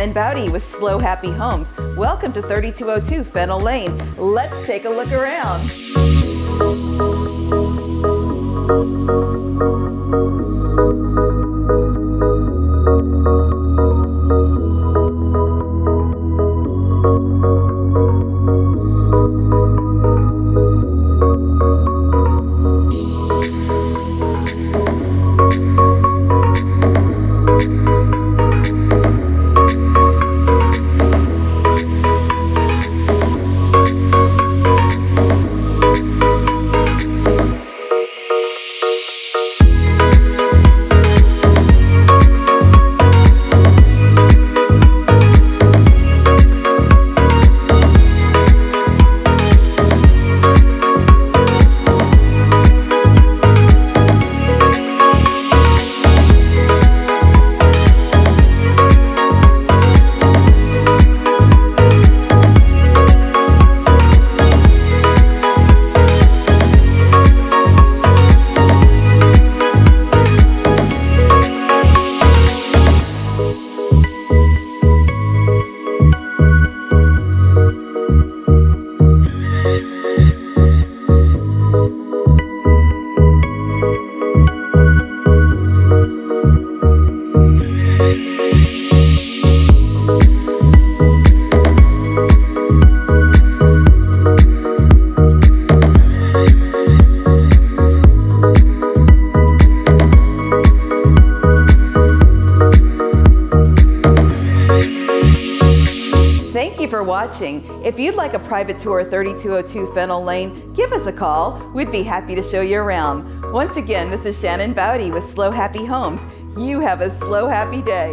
Shannon Bowdy with Slow Happy Homes. Welcome to 3202 Fennel Lane. Let's take a look around. Thank you for watching. If you'd like a private tour of 3202 Fennel Lane, give us a call. We'd be happy to show you around. Once again, this is Shannon Bowdy with Slow Happy Homes. You have a slow, happy day.